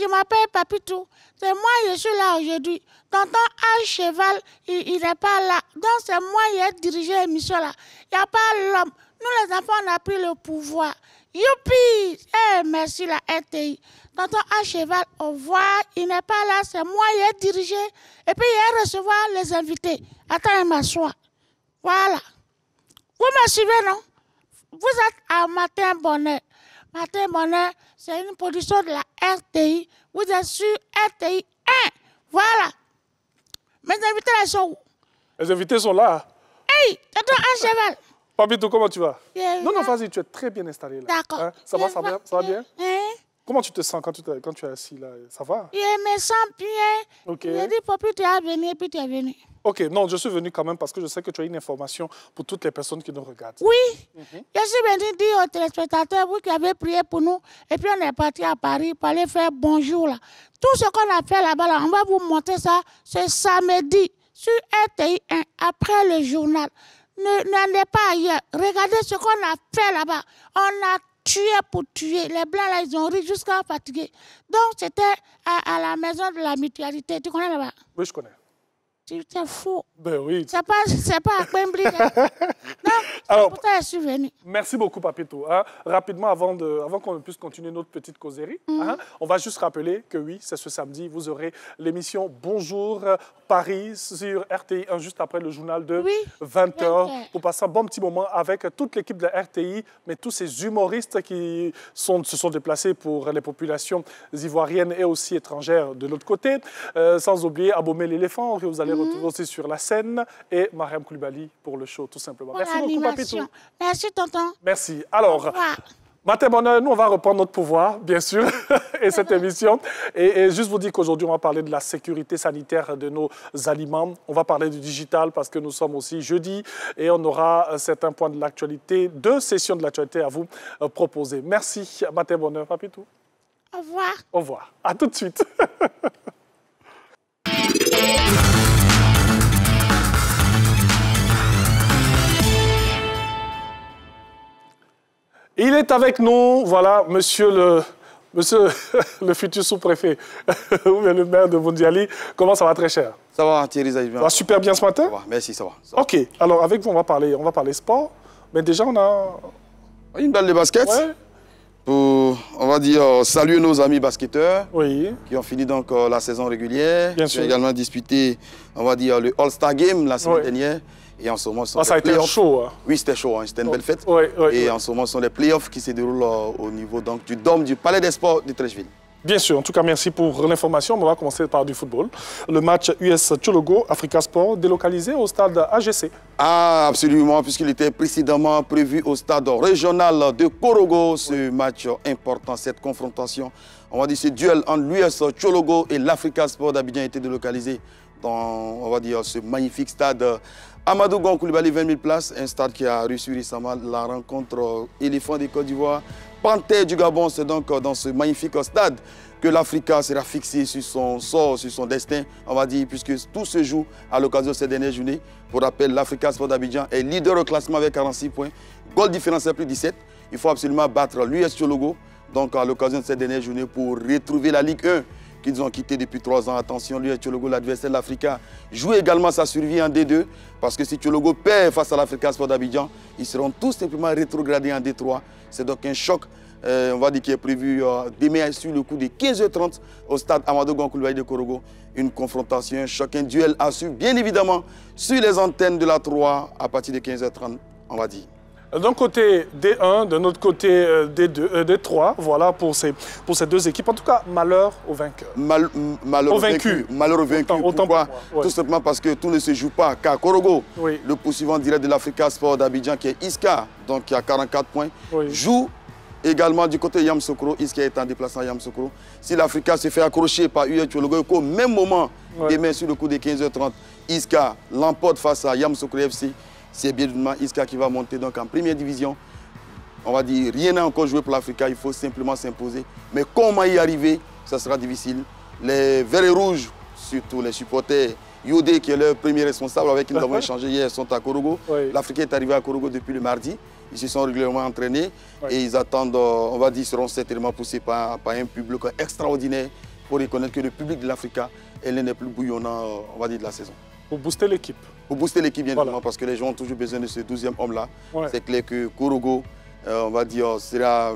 je m'appelle Papitou. C'est moi, je suis là aujourd'hui. Tonton Al Cheval, il n'est pas là. Donc c'est moi qui ai dirigé l'émission là. Il n'y a pas l'homme. Nous les enfants, on a pris le pouvoir. Youpi! Merci la RTI. Tonton Al Cheval, au revoir. Il n'est pas là, c'est moi qui ai dirigé. Et puis il a recevoir les invités. Attends, il m'assoit. Voilà. Vous me suivez, non? Vous êtes à Matin Bonheur. Matin Bonheur, c'est une production de la RTI. Vous êtes sur RTI 1. Voilà. Mes invités là sont où? Les invités sont là. Hey, tonton Al Cheval. Papito, comment tu vas? Yeah, non, vas-y, tu es très bien installé là. D'accord. Hein? Ça va bien? Hein? Comment tu te sens quand tu es assis là? Ça va? Je me sens bien. Ok. J'ai dit, Papi, tu es venu et puis tu es venu. Ok, non, je suis venu quand même parce que je sais que tu as une information pour toutes les personnes qui nous regardent. Oui, je suis venu dire aux téléspectateurs, vous qui avez prié pour nous, et puis on est parti à Paris pour aller faire bonjour là. Tout ce qu'on a fait là-bas, là, on va vous montrer ça ce samedi sur RTI 1, après le journal. N'allez pas ailleurs. Regardez ce qu'on a fait là-bas. On a tué pour tuer. Les Blancs là, ils ont ri jusqu'à fatiguer. Donc c'était à la maison de la mutualité. Tu connais là-bas? Oui, je connais. C'est faux. Ben oui. C'est pas à Pembli. Non, alors, pourtant je suis venu. Merci beaucoup, Papito. Hein? Rapidement, avant qu'on puisse continuer notre petite causerie, hein, on va juste rappeler que oui, c'est ce samedi, vous aurez l'émission Bonjour Paris sur RTI 1, juste après le journal de 20h, pour passer un bon petit moment avec toute l'équipe de la RTI, mais tous ces humoristes qui se sont déplacés pour les populations ivoiriennes et aussi étrangères de l'autre côté. Sans oublier Abomey l'éléphant, que vous allez retrouver aussi sur la scène, et Mariam Koulibaly pour le show, tout simplement. Merci beaucoup, Papito. Merci, tonton. Merci. Alors, Matin Bonheur, nous, on va reprendre notre pouvoir, bien sûr, et cette émission. Et juste vous dire qu'aujourd'hui, on va parler de la sécurité sanitaire de nos aliments. On va parler du digital parce que nous sommes aussi jeudi et on aura certains points de l'actualité, 2 sessions de l'actualité à vous proposer. Merci, Matin Bonheur, Papitou. Au revoir. Au revoir. À tout de suite. Il est avec nous, voilà, monsieur le futur sous-préfet, ou le maire de Bondiali. Comment ça va, très cher? Ça va, Thierry Zaïbien. Ça va super bien ce matin? Ça va, merci, ça va. Ok, alors avec vous, on va parler sport. Mais déjà, on a... Une balle de basket. Ouais. Pour, on va dire, saluer nos amis basketteurs qui ont fini donc la saison régulière. Bien sûr. Qui ont également disputé, on va dire, le All-Star Game la semaine dernière. Et en ce moment, ce sont ça a été chaud. Hein. Oui, c'était chaud, hein. C'était une belle fête. En ce moment, ce sont les playoffs qui se déroulent au niveau donc, du Dôme du Palais des Sports de Treichville. Bien sûr, en tout cas, merci pour l'information. On va commencer par du football. Le match US Tchologo, Africa Sport, délocalisé au stade AGC. Ah, absolument, puisqu'il était précédemment prévu au stade régional de Korogo. Ce match important, cette confrontation, on va dire ce duel entre l'US Tchologo et l'Africa Sport d'Abidjan a été délocalisé dans, on va dire, ce magnifique stade Amadou Gon Koulibaly, 20 000 places, un stade qui a reçu récemment la rencontre éléphant des Côte d'Ivoire, Panthère du Gabon. C'est donc dans ce magnifique stade que l'Africa sera fixée sur son sort, sur son destin, on va dire, puisque tout se joue à l'occasion de cette dernière journée. Pour rappel, l'Africa Sport d'Abidjan est leader au classement avec 46 points, goal différentiel plus 17. Il faut absolument battre l'US Tchologo, donc à l'occasion de cette dernière journée, pour retrouver la Ligue 1 qu'ils ont quitté depuis 3 ans. Attention, l'US Tchologo, l'adversaire de l'Africa, joue également sa survie en D2, parce que si Tchologo perd face à l'Africa Sport d'Abidjan, ils seront tout simplement rétrogradés en D3. C'est donc un choc, on va dire, qui est prévu demain sur le coup de 15h30 au stade Amadou Gon Koulibaly de Korogo. Une confrontation, un choc, un duel à suivre, bien évidemment, sur les antennes de la 3 à partir de 15h30, on va dire. D'un côté D1, de notre côté D2, D3, voilà pour ces 2 équipes. En tout cas, malheur aux vainqueurs. Malheur aux vaincus. Malheur aux vaincus. Pourquoi? Tout simplement parce que tout ne se joue pas qu'à Korogo. Le poursuivant direct de l'Africa Sport d'Abidjan, qui est Iska, donc qui a 44 points, joue également du côté de Yamoussoukro. Iska est en déplacement à Yamoussoukro. Si l'Africa se fait accrocher par US Tchologo, au même moment, demain sur le coup de 15h30, Iska l'emporte face à Yamoussoukro FC. C'est bien évidemment Iska qui va monter donc en première division. On va dire, rien n'a encore joué pour l'Africa, il faut simplement s'imposer. Mais comment y arriver, ça sera difficile. Les Verts et Rouges, surtout les supporters, Yodé qui est leur premier responsable avec qui nous avons échangé hier, sont à Korogo. L'Africain est arrivé à Korogo depuis le mardi. Ils se sont régulièrement entraînés et ils attendent, on va dire, seront certainement poussés par un public extraordinaire. pour reconnaître que le public de l'Africa est l'un des plus bouillonnants, on va dire, de la saison. Pour booster l'équipe. Pour booster l'équipe, bien évidemment, Voilà. parce que les gens ont toujours besoin de ce 12e homme-là. Ouais. C'est clair que Korogo, on va dire, sera,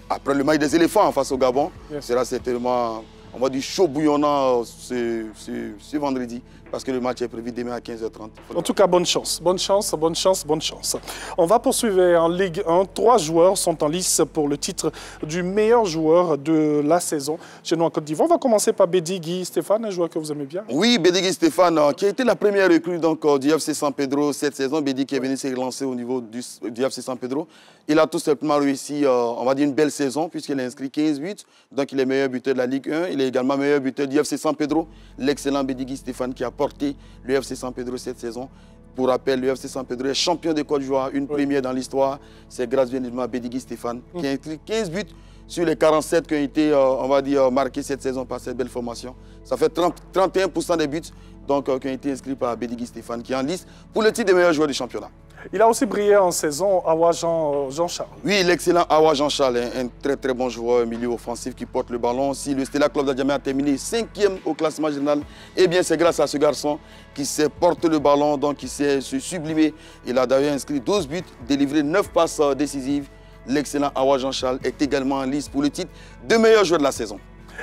après le match des éléphants face au Gabon, Yes. sera certainement, on va dire, chaud bouillonnant ce vendredi, parce que le match est prévu demain à 15h30. En tout cas, bonne chance, bonne chance, bonne chance, bonne chance. On va poursuivre en Ligue 1. 3 joueurs sont en lice pour le titre du meilleur joueur de la saison chez nous en Côte d'Ivoire. On va commencer par Bédigui Stéphane, un joueur que vous aimez bien. Oui, Bédigui Stéphane, qui a été la première recrue du FC San Pedro cette saison. Bédigui qui est venu se relancer au niveau du FC San Pedro. Il a tout simplement réussi, on va dire, une belle saison, puisqu'il a inscrit 15 buts. Donc, il est meilleur buteur de la Ligue 1. Il est également meilleur buteur du FC San Pedro. L'excellent Bédigui Stéphane qui a porté le FC San Pedro cette saison. Pour rappel, le FC San Pedro est champion de Côte d'Ivoire, une première dans l'histoire. C'est grâce bien évidemment à Bédigui Stéphane, qui a inscrit 15 buts sur les 47 qui ont été, on va dire, marqués cette saison par cette belle formation. Ça fait 31% des buts donc, qui ont été inscrits par Bédigui Stéphane, qui est en liste pour le titre de meilleur joueur du championnat. Il a aussi brillé en saison, Awa Jean-Charles. Oui, l'excellent Awa Jean-Charles, un très très bon joueur, milieu offensif qui porte le ballon. Si le Stella Club d'Adjamé a terminé 5e au classement général, eh bien c'est grâce à ce garçon qui sait porter le ballon, donc qui sait se sublimer. Il a d'ailleurs inscrit 12 buts, délivré 9 passes décisives. L'excellent Awa Jean-Charles est également en liste pour le titre de meilleur joueur de la saison.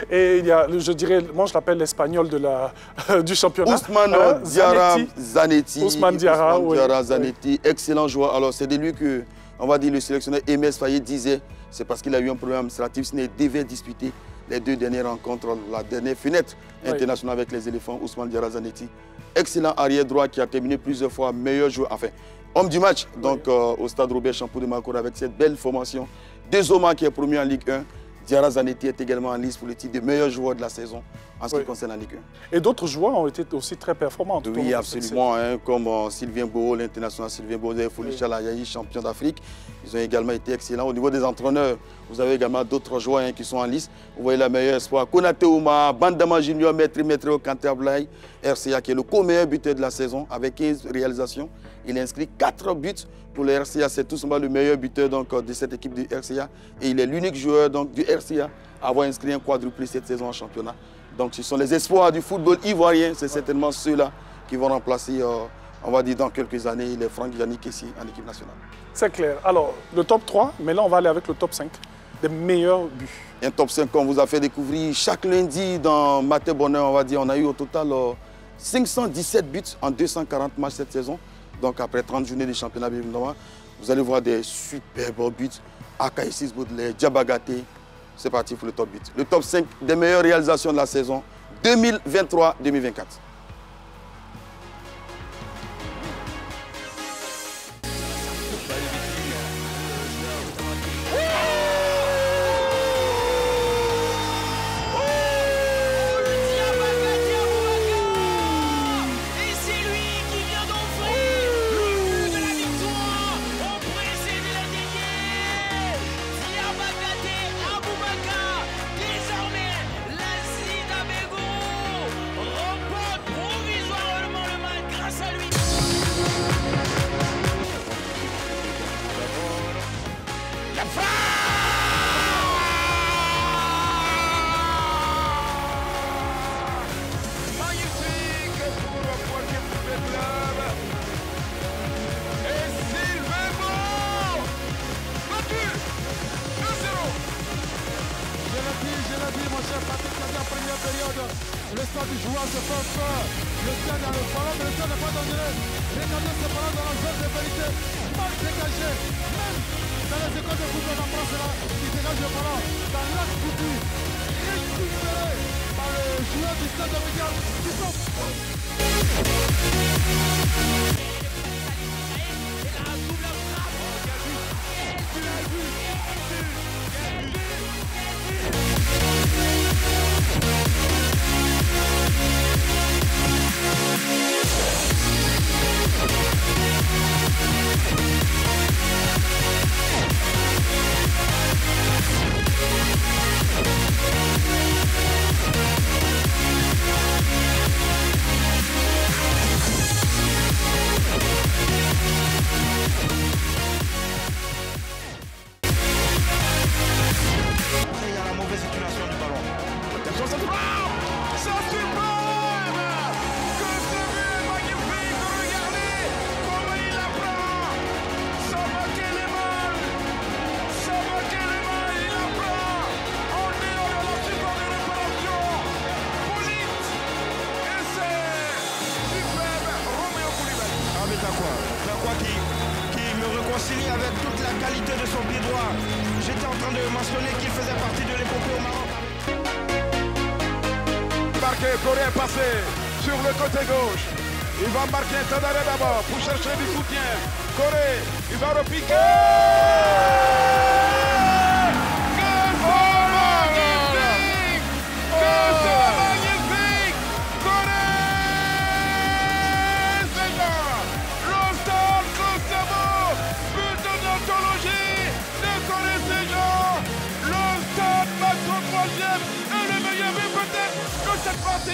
Et il y a, je dirais, moi je l'appelle l'espagnol du championnat. Ousmane Diarra Zanetti. Ousmane Diarra, oui. Zanetti, excellent joueur. Alors c'est de lui que, on va dire, le sélectionneur Aimé Faye disait, c'est parce qu'il a eu un problème administratif, sinon il devait disputer les 2 dernières rencontres, la dernière fenêtre internationale avec les éléphants, Ousmane Diarra Zanetti. Excellent arrière droit qui a terminé plusieurs fois meilleur joueur, enfin, homme du match, donc au stade Robert Champoux de Macour avec cette belle formation. Dezoma qui est premier en Ligue 1. Diarra Zanetti est également en liste pour le titre de meilleur joueur de la saison en ce qui concerne la Ligue 1. Et d'autres joueurs ont été aussi très performants. Oui, absolument, hein, comme Sylvain Boho, l'international Sylvain Boho, Folicha Layayi, champion d'Afrique. Ils ont également été excellents. Au niveau des entraîneurs, vous avez également d'autres joueurs qui sont en liste. Vous voyez la meilleure espoir, Konaté Ouma, Bandama Junior, Maître Canterbury, RCA qui est le co-meilleur buteur de la saison avec 15 réalisations. Il a inscrit 4 buts pour le RCA. C'est tout simplement le meilleur buteur donc, de cette équipe du RCA. Et il est l'unique joueur donc, du RCA à avoir inscrit un quadruplé cette saison en championnat. Donc ce sont les espoirs du football ivoirien. C'est certainement ceux-là qui vont remplacer, on va dire dans quelques années, les Franck Yannick Kessie en équipe nationale. C'est clair. Alors, le top 3, mais là on va aller avec le top 5 des meilleurs buts. Un top 5 qu'on vous a fait découvrir chaque lundi dans Matin Bonheur, on va dire. On a eu au total 517 buts en 240 matchs cette saison. Donc après 30 journées de championnat, évidemment, vous allez voir des superbes buts. Akaïsis Baudelaire, Diabagaté. C'est parti pour le top 8. Le top 5 des meilleures réalisations de la saison 2023-2024. Le stade du joueur se fait peur. Le stade a le ballon, mais le stade n'est pas dangereux. Regardez ce ballon dans la zone de vérité. Mal dégagé. Même dans les écoles de football en France, là, il dégage le ballon dans l'axe du but. Récupéré par le joueur du stade de Médial. fois. La croix qui me réconcilie avec toute la qualité de son pied droit. J'étais en train de mentionner qu'il faisait partie de l'épopée au Maroc. Marqué, Corée est passé sur le côté gauche. Il va marquer un temps d'arrêt d'abord pour chercher du soutien. Corée, il va repiquer. Cette partie.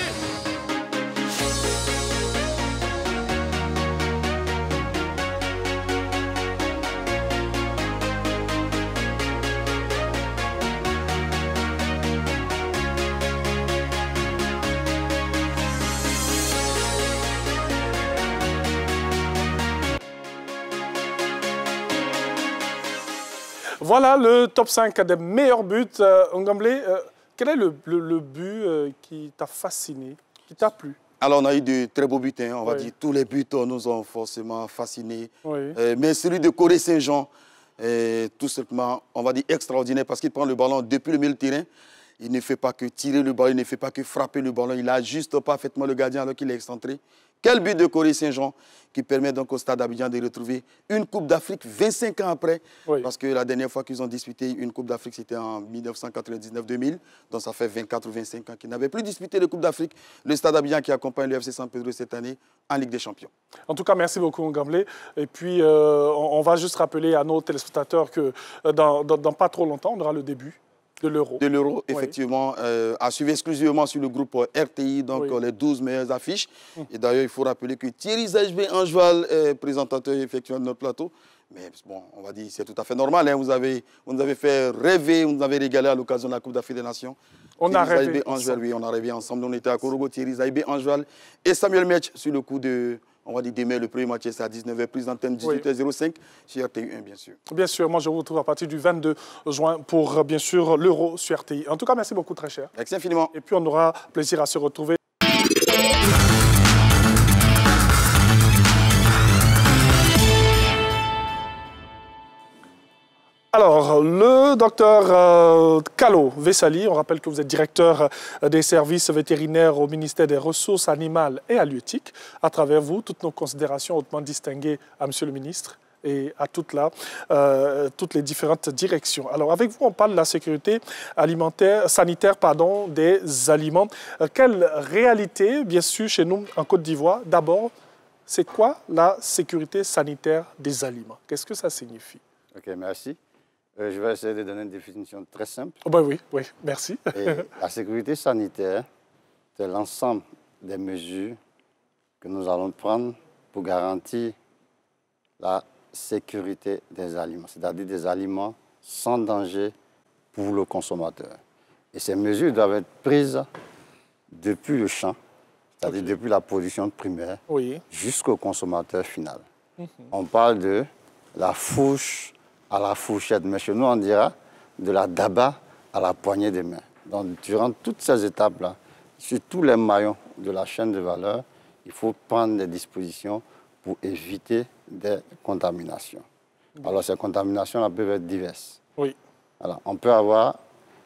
Voilà le top 5 des meilleurs buts. Ngamblé, quel est le but qui t'a fasciné, qui t'a plu? Alors, on a eu de très beaux buts. Hein. On va dire tous les buts nous ont forcément fascinés. Oui. Mais celui de Corée Saint-Jean, tout simplement, on va dire extraordinaire parce qu'il prend le ballon depuis le milieu de terrain. Il ne fait pas que tirer le ballon, il ne fait pas que frapper le ballon. Il ajuste parfaitement le gardien alors qu'il est excentré. Quel but de Corée Saint-Jean qui permet donc au Stade d'Abidjan de retrouver une Coupe d'Afrique 25 ans après. Oui. Parce que la dernière fois qu'ils ont disputé une Coupe d'Afrique, c'était en 1999-2000. Donc ça fait 24 ou 25 ans qu'ils n'avaient plus disputé de Coupe d'Afrique. Le Stade d'Abidjan qui accompagne le FC San Pedro cette année en Ligue des Champions. En tout cas, merci beaucoup Ngamblé. Et puis, on va juste rappeler à nos téléspectateurs que dans pas trop longtemps, on aura le début de l'Euro. De l'Euro, effectivement, à suivre exclusivement sur le groupe RTI, donc les 12 meilleures affiches. Et d'ailleurs, il faut rappeler que Thierry Zajbe Angeval est présentateur effectivement de notre plateau. Mais bon, on va dire c'est tout à fait normal. Hein. Vous nous avez fait rêver, vous nous avez régalé à l'occasion de la Coupe d'Afrique des Nations. On a rêvé ensemble. Oui, on a rêvé ensemble. On était à Korogo, Thierry Zajbe Angeval et Samuel Metch sur le coup de... On va dire demain, le premier match, c'est à 19h, prise d'antenne 18h05 sur RTI 1, bien sûr. Bien sûr, moi je vous retrouve à partir du 22 juin pour, bien sûr, l'Euro sur RTI. En tout cas, merci beaucoup, très cher. Merci infiniment. Et puis, on aura plaisir à se retrouver. Alors, le docteur Kalo Vessali, on rappelle que vous êtes directeur des services vétérinaires au ministère des Ressources animales et halieutiques. À travers vous, toutes nos considérations hautement distinguées à Monsieur le ministre et à toutes les différentes directions. Alors, avec vous, on parle de la sécurité sanitaire des aliments. Quelle réalité, bien sûr, chez nous, en Côte d'Ivoire? D'abord, c'est quoi la sécurité sanitaire des aliments? Qu'est-ce que ça signifie? Ok, merci. Je vais essayer de donner une définition très simple. Oh ben oui, merci. Et la sécurité sanitaire, c'est l'ensemble des mesures que nous allons prendre pour garantir la sécurité des aliments, c'est-à-dire des aliments sans danger pour le consommateur. Et ces mesures doivent être prises depuis le champ, c'est-à-dire depuis la production primaire, jusqu'au consommateur final. On parle de la fourche à la fourchette, mais chez nous, on dira de la daba à la poignée des mains. Donc, durant toutes ces étapes-là, sur tous les maillons de la chaîne de valeur, il faut prendre des dispositions pour éviter des contaminations. Alors, ces contaminations-là peuvent être diverses. Alors, on peut avoir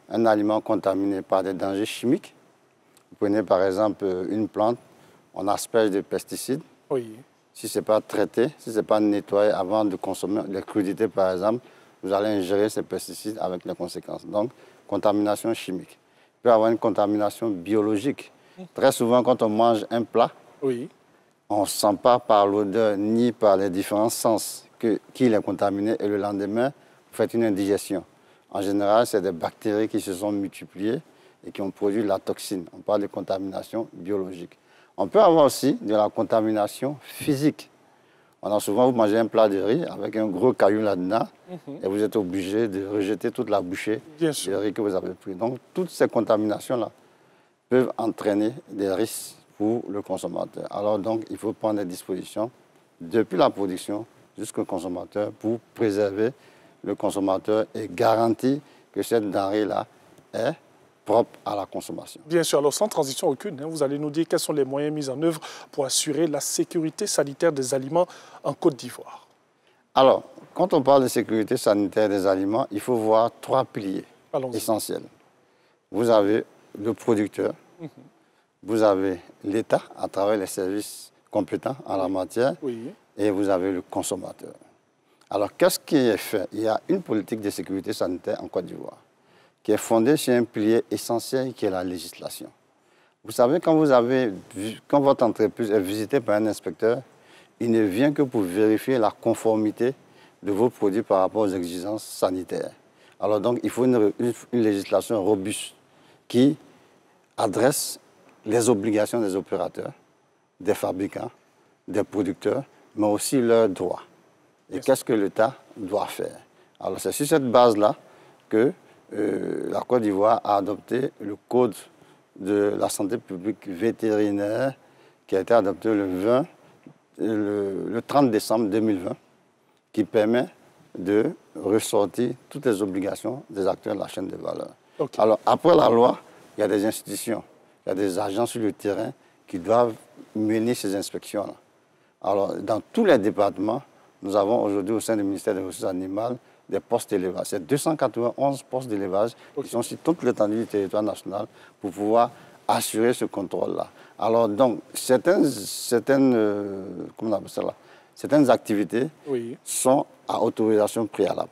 un aliment contaminé par des dangers chimiques. Vous prenez par exemple une plante, on asperge de pesticides. Si ce n'est pas traité, si ce n'est pas nettoyé avant de consommer les crudités, par exemple, vous allez ingérer ces pesticides avec les conséquences. Donc, contamination chimique. Il peut y avoir une contamination biologique. Très souvent, quand on mange un plat, on ne sent pas par l'odeur ni par les différents sens qu'il est contaminé. Et le lendemain, vous faites une indigestion. En général, c'est des bactéries qui se sont multipliées et qui ont produit la toxine. On parle de contamination biologique. On peut avoir aussi de la contamination physique. On a souvent, vous mangez un plat de riz avec un gros caillou là-dedans et vous êtes obligé de rejeter toute la bouchée de riz que vous avez pris. Donc, toutes ces contaminations-là peuvent entraîner des risques pour le consommateur. Alors, donc, il faut prendre des dispositions depuis la production jusqu'au consommateur pour préserver le consommateur et garantir que cette denrée-là est propres à la consommation. Bien sûr, alors sans transition aucune, vous allez nous dire quels sont les moyens mis en œuvre pour assurer la sécurité sanitaire des aliments en Côte d'Ivoire. Alors, quand on parle de sécurité sanitaire des aliments, il faut voir 3 piliers essentiels. Vous avez le producteur, vous avez l'État à travers les services compétents en la matière, et vous avez le consommateur. Alors, qu'est-ce qui est fait? Il y a une politique de sécurité sanitaire en Côte d'Ivoire qui est fondée sur un pilier essentiel qui est la législation. Vous savez, quand votre entreprise est visitée par un inspecteur, il ne vient que pour vérifier la conformité de vos produits par rapport aux exigences sanitaires. Alors donc, il faut une législation robuste qui adresse les obligations des opérateurs, des fabricants, des producteurs, mais aussi leurs droits. Et qu'est-ce que l'État doit faire? Alors c'est sur cette base-là que la Côte d'Ivoire a adopté le Code de la santé publique vétérinaire qui a été adopté le 30 décembre 2020, qui permet de ressortir toutes les obligations des acteurs de la chaîne de valeur. Alors, après la loi, il y a des institutions, il y a des agents sur le terrain qui doivent mener ces inspections-là. Alors, dans tous les départements, nous avons aujourd'hui au sein du ministère des Ressources animales des postes d'élevage. C'est 291 postes d'élevage qui sont sur toute l'étendue du territoire national pour pouvoir assurer ce contrôle-là. Alors, donc, certaines activités sont à autorisation préalable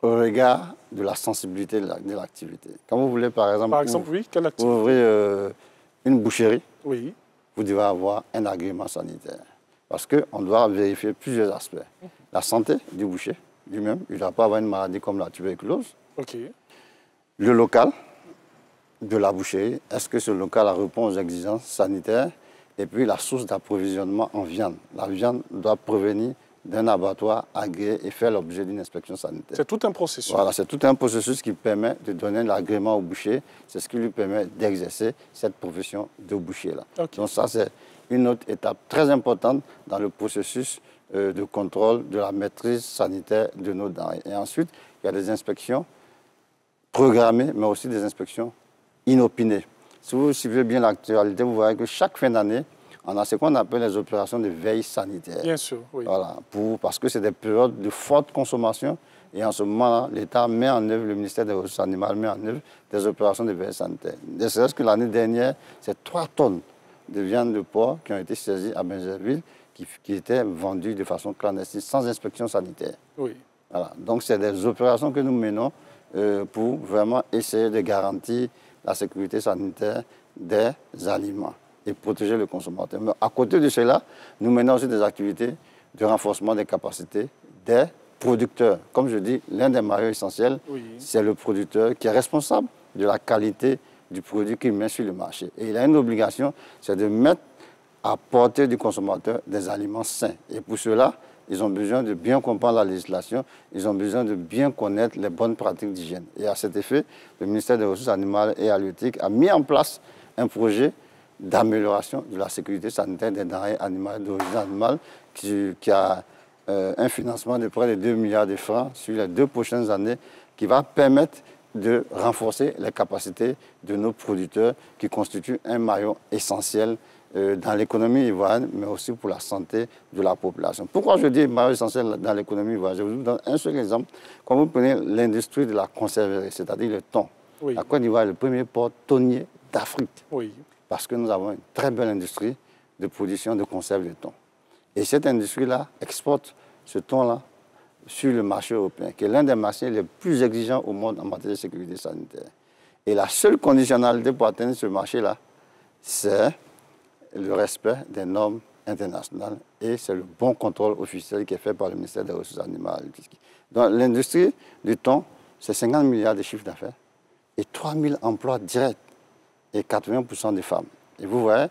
au regard de la sensibilité de l'activité. Quand vous voulez, par exemple ouvrir une boucherie, vous devez avoir un agrément sanitaire. Parce qu'on doit vérifier plusieurs aspects. La santé du boucher lui-même, il ne doit pas avoir une maladie comme la tuberculose. Le local de la boucherie, est-ce que ce local répond aux exigences sanitaires? Et puis la source d'approvisionnement en viande. La viande doit provenir d'un abattoir agréé et faire l'objet d'une inspection sanitaire. C'est tout un processus. Voilà, c'est tout un processus qui permet de donner l'agrément au boucher. C'est ce qui lui permet d'exercer cette profession de boucher-là. Donc ça, c'est une autre étape très importante dans le processus de contrôle de la maîtrise sanitaire de nos denrées. Et ensuite, il y a des inspections programmées, mais aussi des inspections inopinées. Si vous suivez bien l'actualité, vous voyez que chaque fin d'année, on a ce qu'on appelle les opérations de veille sanitaire. Bien sûr, Voilà, parce que c'est des périodes de forte consommation. Et en ce moment-là, l'État met en œuvre, le ministère des Ressources animales met en œuvre des opérations de veille sanitaire. C'est-à-dire que l'année dernière, c'est 3 tonnes de viande de porc qui ont été saisies à Benjerville, qui étaient vendues de façon clandestine, sans inspection sanitaire. Voilà. Donc, c'est des opérations que nous menons pour vraiment essayer de garantir la sécurité sanitaire des aliments et protéger le consommateur. Mais à côté de cela, nous menons aussi des activités de renforcement des capacités des producteurs. Comme je dis, l'un des maillots essentiels, c'est le producteur qui est responsable de la qualité du produit qu'il met sur le marché. Et il a une obligation, c'est de mettre à portée du consommateur des aliments sains. Et pour cela, ils ont besoin de bien comprendre la législation, ils ont besoin de bien connaître les bonnes pratiques d'hygiène. Et à cet effet, le ministère des Ressources animales et halieutiques a mis en place un projet d'amélioration de la sécurité sanitaire des denrées animales d'origine animale qui a un financement de près de 2 milliards de francs sur les 2 prochaines années qui va permettre de renforcer les capacités de nos producteurs qui constituent un maillon essentiel dans l'économie ivoirienne, mais aussi pour la santé de la population. Pourquoi je dis maillon essentiel dans l'économie ivoirienne? Je vous donne un seul exemple. Quand vous prenez l'industrie de la conserverie, c'est-à-dire le thon, la Côte d'Ivoire est le premier port thonier d'Afrique. Parce que nous avons une très belle industrie de production de conserve de thon. Et cette industrie-là exporte ce thon-là sur le marché européen, qui est l'un des marchés les plus exigeants au monde en matière de sécurité sanitaire. Et la seule conditionnalité pour atteindre ce marché-là, c'est le respect des normes internationales et c'est le bon contrôle officiel qui est fait par le ministère des Ressources animales. Donc l'industrie du thon, c'est 50 milliards de chiffre d'affaires et 3000 emplois directs et 80% des femmes. Et vous voyez,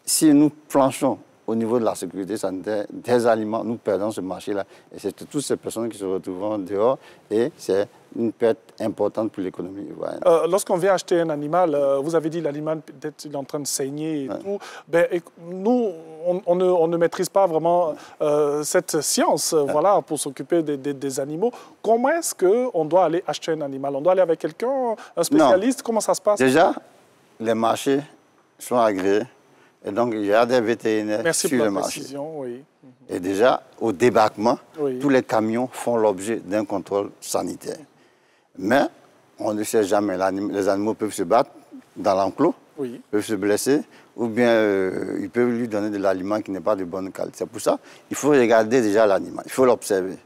si nous planchons au niveau de la sécurité sanitaire des aliments, nous perdons ce marché-là. Et c'est toutes ces personnes qui se retrouvent dehors et c'est une perte importante pour l'économie ivoirienne. Lorsqu'on vient acheter un animal, vous avez dit l'animal peut-être il est en train de saigner et tout. Ben, nous, on ne maîtrise pas vraiment cette science voilà, pour s'occuper des animaux. Comment est-ce qu'on doit aller acheter un animal? On doit aller avec quelqu'un, un spécialiste? Comment ça se passe? Déjà, les marchés sont agréés. Et donc, il y a des vétérinaires sur le marché. Oui. Et déjà, au débarquement, oui. tous les camions font l'objet d'un contrôle sanitaire. Mais on ne sait jamais, les animaux peuvent se battre dans l'enclos, oui. peuvent se blesser, ou bien ils peuvent lui donner de l'aliment qui n'est pas de bonne qualité. C'est pour ça qu'il faut regarder déjà l'animal, il faut l'observer.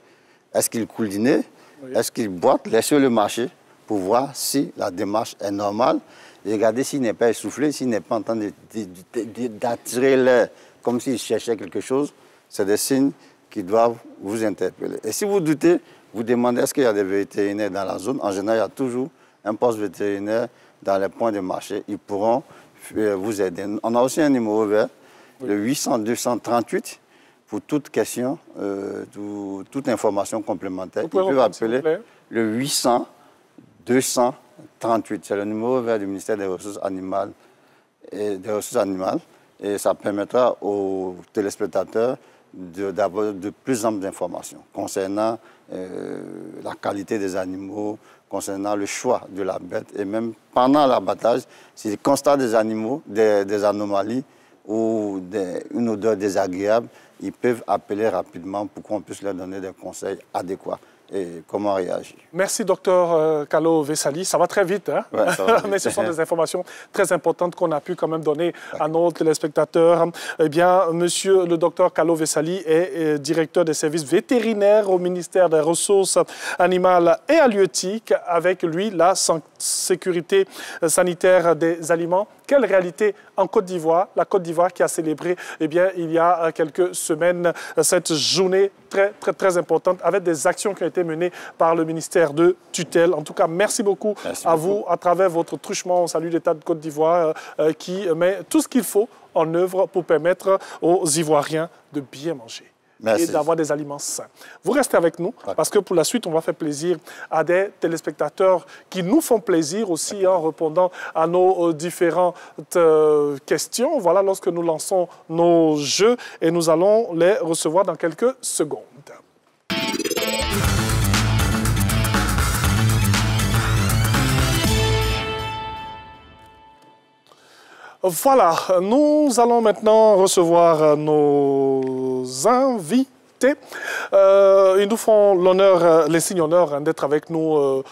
Est-ce qu'il coule du nez? Oui. Est-ce qu'il boite? Laissez le marcher pour voir si la démarche est normale. Regardez s'il n'est pas essoufflé, s'il n'est pas en train d'attirer l'air comme s'il cherchait quelque chose. C'est des signes qui doivent vous interpeller. Et si vous doutez, vous demandez est-ce qu'il y a des vétérinaires dans la zone. En général, il y a toujours un poste vétérinaire dans les points de marché. Ils pourront vous aider. On a aussi un numéro vert, oui. Le 800-238, pour toute question, toute information complémentaire. Ils peuvent appeler le 800-238. C'est le numéro vert du ministère des Ressources animales. Et ça permettra aux téléspectateurs d'avoir de plus amples informations concernant la qualité des animaux, concernant le choix de la bête et même pendant l'abattage, s'ils constatent des animaux, des anomalies ou une odeur désagréable, ils peuvent appeler rapidement pour qu'on puisse leur donner des conseils adéquats et comment réagir. Merci, docteur Kalo Vessali. Ça va très vite, hein? Ouais, ça va vite. Mais ce sont des informations très importantes qu'on a pu quand même donner à nos téléspectateurs. Eh bien, monsieur le docteur Kalo Vessali est directeur des services vétérinaires au ministère des Ressources animales et halieutiques. Avec lui, la sécurité sanitaire des aliments. Quelle réalité en Côte d'Ivoire? La Côte d'Ivoire qui a célébré, eh bien, il y a quelques semaines, cette journée très importante avec des actions qui ont été menées par le ministère de tutelle. En tout cas, merci beaucoup à vous. À travers votre truchement, on salue l'État de Côte d'Ivoire qui met tout ce qu'il faut en œuvre pour permettre aux Ivoiriens de bien manger. Merci. Et d'avoir des aliments sains. Vous restez avec nous parce que pour la suite, on va faire plaisir à des téléspectateurs qui nous font plaisir aussi en répondant à nos différentes questions. Voilà, lorsque nous lançons nos jeux et nous allons les recevoir dans quelques secondes. Voilà, nous allons maintenant recevoir nos invités. Ils nous font l'honneur, les signes honneurs d'être avec nous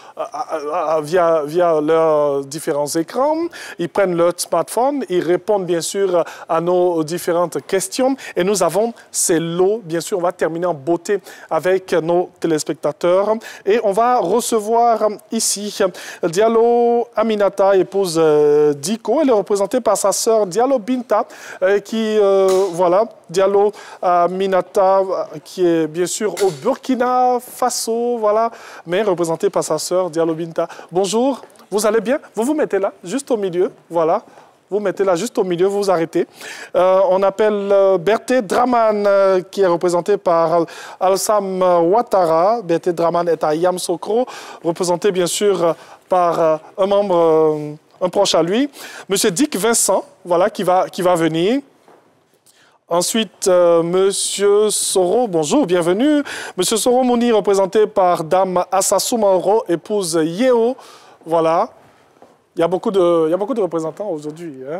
via leurs différents écrans. Ils prennent leur smartphone, ils répondent bien sûr à nos différentes questions. Et nous avons ces lots, bien sûr, on va terminer en beauté avec nos téléspectateurs. Et on va recevoir ici Diallo Aminata, épouse Diko. Elle est représentée par sa sœur Diallo Binta, qui, voilà, Diallo Aminata, qui est bien sûr au Burkina Faso, voilà, mais représentée par sa sœur Diallo Binta. Bonjour, vous allez bien? Vous vous mettez là, juste au milieu, voilà. Vous mettez là juste au milieu, vous vous arrêtez. On appelle Berté Draman, qui est représenté par Alsam Ouattara. Berté Draman est à Yamoussoukro, représenté bien sûr par un membre, un proche à lui. Monsieur Dick Vincent, voilà, qui va venir. Ensuite, Monsieur Soro, bonjour, bienvenue. Monsieur Soro Mouni, représenté par Dame Assassou Mauro, épouse Yeo. Voilà. Il y a beaucoup de représentants aujourd'hui. Hein?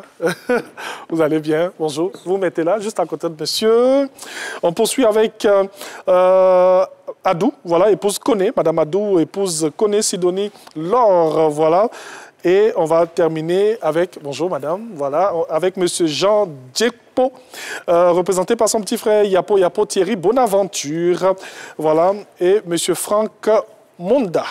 Vous allez bien, bonjour. Vous mettez là, juste à côté de monsieur. On poursuit avec Adou, voilà, épouse Koné. Madame Adou, épouse Koné Sidonie Laure, voilà. Et on va terminer avec, bonjour madame, voilà, avec monsieur Jean Djekpo, représenté par son petit frère Yapo Thierry Bonaventure, voilà, et monsieur Franck Monda.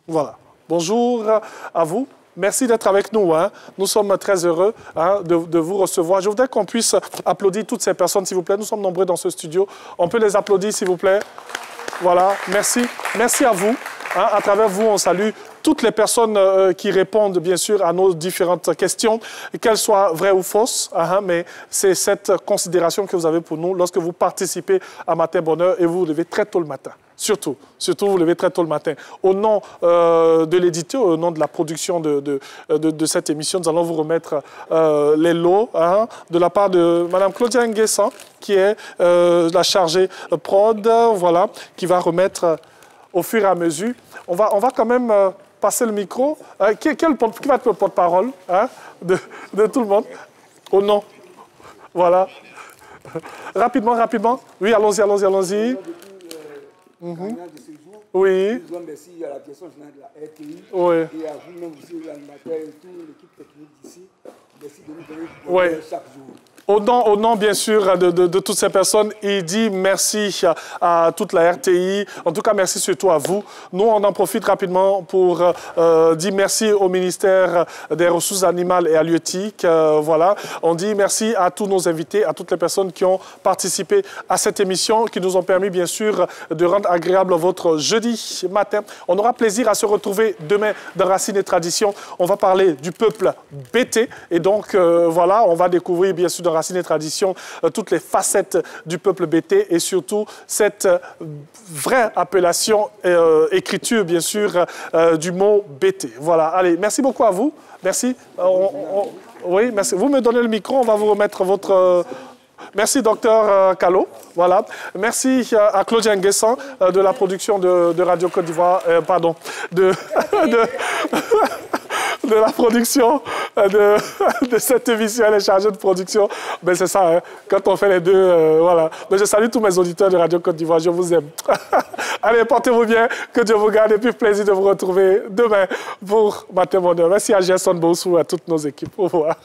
Voilà. Bonjour à vous. Merci d'être avec nous. Hein. Nous sommes très heureux de vous recevoir. Je voudrais qu'on puisse applaudir toutes ces personnes, s'il vous plaît. Nous sommes nombreux dans ce studio. On peut les applaudir, s'il vous plaît. Voilà, merci. Merci à vous. Hein. À travers vous, on salue toutes les personnes qui répondent, bien sûr, à nos différentes questions, qu'elles soient vraies ou fausses. Mais c'est cette considération que vous avez pour nous lorsque vous participez à Matin Bonheur et vous vous levez très tôt le matin. Surtout, vous levez très tôt le matin. Au nom de l'éditeur, au nom de la production de cette émission, nous allons vous remettre les lots de la part de Mme Claudia Nguessan, qui est la chargée prod, voilà, qui va remettre au fur et à mesure. On va quand même passer le micro. Qui va être le porte-parole de tout le monde? Au nom. Voilà. Rapidement. Oui, allons-y. Oui. Merci à la direction générale de la RTI Oui. et à vous-même aussi, l'animateur et toute l'équipe technique d'ici. Merci de nous donner chaque jour. Au nom, bien sûr, de toutes ces personnes, il dit merci à toute la RTI. En tout cas, merci surtout à vous. Nous, on en profite rapidement pour dire merci au ministère des Ressources animales et halieutiques. Voilà. On dit merci à tous nos invités, à toutes les personnes qui ont participé à cette émission, qui nous ont permis, bien sûr, de rendre agréable votre jeudi matin. On aura plaisir à se retrouver demain dans Racines et Traditions. On va parler du peuple bété. Et donc, voilà, on va découvrir, bien sûr, dans Racines et Traditions, toutes les facettes du peuple bété et surtout cette vraie appellation, écriture bien sûr, du mot bété. Voilà, allez, merci beaucoup à vous. Merci. Oui, merci. Vous me donnez le micro, on va vous remettre votre... Merci, docteur Callot. Voilà. Merci à Claudia Nguessan de la production de Radio Côte d'Ivoire, pardon, de la production de cette émission. Elle est chargée de production. Ben, c'est ça, hein. Quand on fait les deux, voilà. Mais je salue tous mes auditeurs de Radio Côte d'Ivoire. Je vous aime. Allez, portez-vous bien. Que Dieu vous garde. Et puis, plaisir de vous retrouver demain pour Matin Bonheur. Merci à Gerson Boussou et à toutes nos équipes. Au revoir.